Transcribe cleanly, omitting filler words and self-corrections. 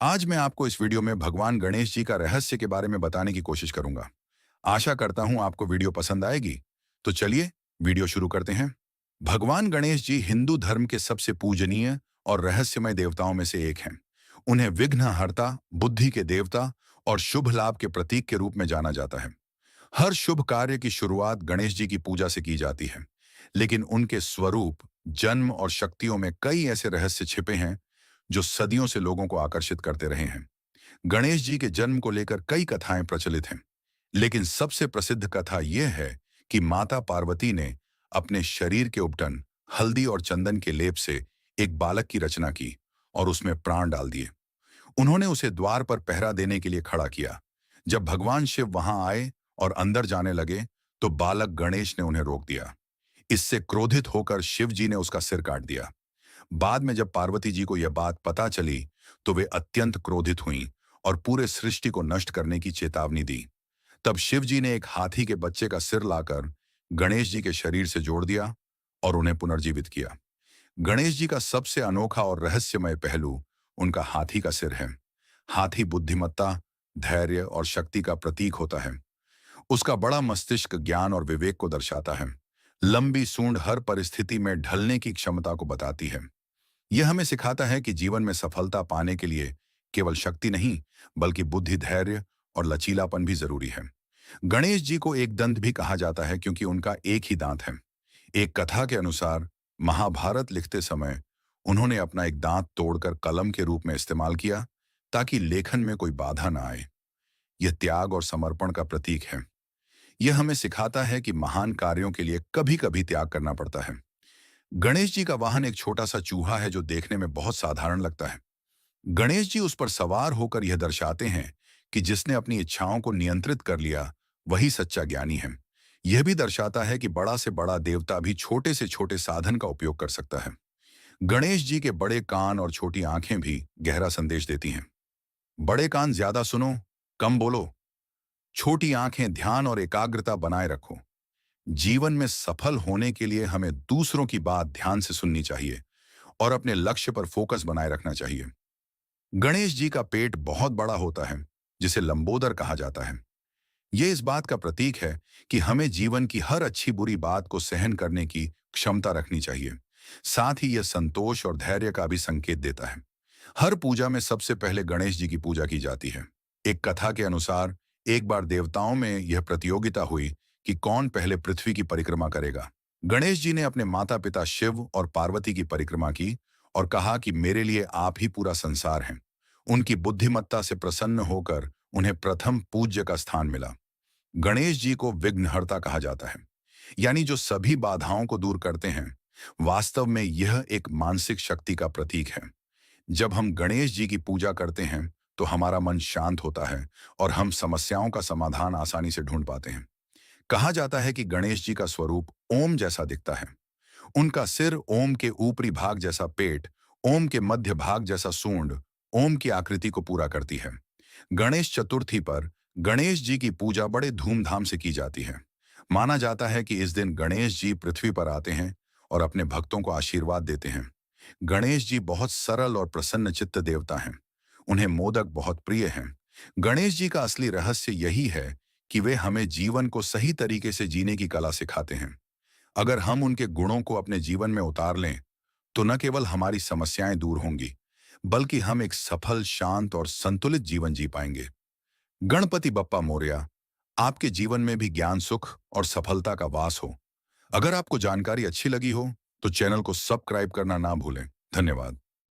आज मैं आपको इस वीडियो में भगवान गणेश जी का रहस्य के बारे में बताने की कोशिश करूंगा। आशा करता हूं आपको वीडियो पसंद आएगी। तो चलिए वीडियो शुरू करते हैं। भगवान गणेश जी हिंदू धर्म के सबसे पूजनीय और रहस्यमय देवताओं में से एक हैं। उन्हें विघ्नहर्ता, बुद्धि के देवता और शुभ लाभ के प्रतीक के रूप में जाना जाता है। हर शुभ कार्य की शुरुआत गणेश जी की पूजा से की जाती है, लेकिन उनके स्वरूप, जन्म और शक्तियों में कई ऐसे रहस्य छिपे हैं जो सदियों से लोगों को आकर्षित करते रहे हैं। गणेश जी के जन्म को लेकर कई कथाएं प्रचलित हैं, लेकिन सबसे प्रसिद्ध कथा यह है कि माता पार्वती ने अपने शरीर के उपटन, हल्दी और चंदन के लेप से एक बालक की रचना की और उसमें प्राण डाल दिए। उन्होंने उसे द्वार पर पहरा देने के लिए खड़ा किया। जब भगवान शिव वहां आए और अंदर जाने लगे, तो बालक गणेश ने उन्हें रोक दिया। इससे क्रोधित होकर शिव जी ने उसका सिर काट दिया। बाद में जब पार्वती जी को यह बात पता चली, तो वे अत्यंत क्रोधित हुईं और पूरे सृष्टि को नष्ट करने की चेतावनी दी। तब शिव जी ने एक हाथी के बच्चे का सिर लाकर गणेश जी के शरीर से जोड़ दिया और उन्हें पुनर्जीवित किया। गणेश जी का सबसे अनोखा और रहस्यमय पहलू उनका हाथी का सिर है। हाथी बुद्धिमत्ता, धैर्य और शक्ति का प्रतीक होता है। उसका बड़ा मस्तिष्क ज्ञान और विवेक को दर्शाता है। लंबी सूंड हर परिस्थिति में ढलने की क्षमता को बताती है। यह हमें सिखाता है कि जीवन में सफलता पाने के लिए केवल शक्ति नहीं, बल्कि बुद्धि, धैर्य और लचीलापन भी जरूरी है। गणेश जी को एक दंत भी कहा जाता है, क्योंकि उनका एक ही दांत है। एक कथा के अनुसार महाभारत लिखते समय उन्होंने अपना एक दांत तोड़कर कलम के रूप में इस्तेमाल किया, ताकि लेखन में कोई बाधा ना आए। यह त्याग और समर्पण का प्रतीक है। यह हमें सिखाता है कि महान कार्यों के लिए कभी कभी त्याग करना पड़ता है। गणेश जी का वाहन एक छोटा सा चूहा है, जो देखने में बहुत साधारण लगता है। गणेश जी उस पर सवार होकर यह दर्शाते हैं कि जिसने अपनी इच्छाओं को नियंत्रित कर लिया, वही सच्चा ज्ञानी है। यह भी दर्शाता है कि बड़ा से बड़ा देवता भी छोटे से छोटे साधन का उपयोग कर सकता है। गणेश जी के बड़े कान और छोटी आंखें भी गहरा संदेश देती हैं। बड़े कान ज्यादा सुनो, कम बोलो। छोटी आंखें ध्यान और एकाग्रता बनाए रखो। जीवन में सफल होने के लिए हमें दूसरों की बात ध्यान से सुननी चाहिए और अपने लक्ष्य पर फोकस बनाए रखना चाहिए। गणेश जी का पेट बहुत बड़ा होता है, जिसे लंबोदर कहा जाता है। यह इस बात का प्रतीक है कि हमें जीवन की हर अच्छी बुरी बात को सहन करने की क्षमता रखनी चाहिए। साथ ही यह संतोष और धैर्य का भी संकेत देता है। हर पूजा में सबसे पहले गणेश जी की पूजा की जाती है। एक कथा के अनुसार एक बार देवताओं में यह प्रतियोगिता हुई कि कौन पहले पृथ्वी की परिक्रमा करेगा। गणेश जी ने अपने माता पिता शिव और पार्वती की परिक्रमा की और कहा कि मेरे लिए आप ही पूरा संसार हैं। उनकी बुद्धिमत्ता से प्रसन्न होकर उन्हें प्रथम पूज्य का स्थान मिला। गणेश जी को विघ्नहर्ता कहा जाता है, यानी जो सभी बाधाओं को दूर करते हैं। वास्तव में यह एक मानसिक शक्ति का प्रतीक है। जब हम गणेश जी की पूजा करते हैं, तो हमारा मन शांत होता है और हम समस्याओं का समाधान आसानी से ढूंढ पाते हैं। कहा जाता है कि गणेश जी का स्वरूप ओम जैसा दिखता है। उनका सिर, ओम के ऊपरी भाग जैसा पेट, ओम के मध्य भाग जैसा सूंड ओम की आकृति को पूरा करती है। गणेश चतुर्थी पर गणेश जी की पूजा बड़े धूमधाम से की जाती है। माना जाता है कि इस दिन गणेश जी पृथ्वी पर आते हैं और अपने भक्तों को आशीर्वाद देते हैं। गणेश जी बहुत सरल और प्रसन्न चित्त देवता हैं। उन्हें मोदक बहुत प्रिय हैं। गणेश जी का असली रहस्य यही है कि वे हमें जीवन को सही तरीके से जीने की कला सिखाते हैं। अगर हम उनके गुणों को अपने जीवन में उतार लें, तो न केवल हमारी समस्याएं दूर होंगी, बल्कि हम एक सफल, शांत और संतुलित जीवन जी पाएंगे। गणपति बप्पा मोरया आपके जीवन में भी ज्ञान, सुख और सफलता का वास हो। अगर आपको जानकारी अच्छी लगी हो, तो चैनल को सब्सक्राइब करना ना भूलें। धन्यवाद।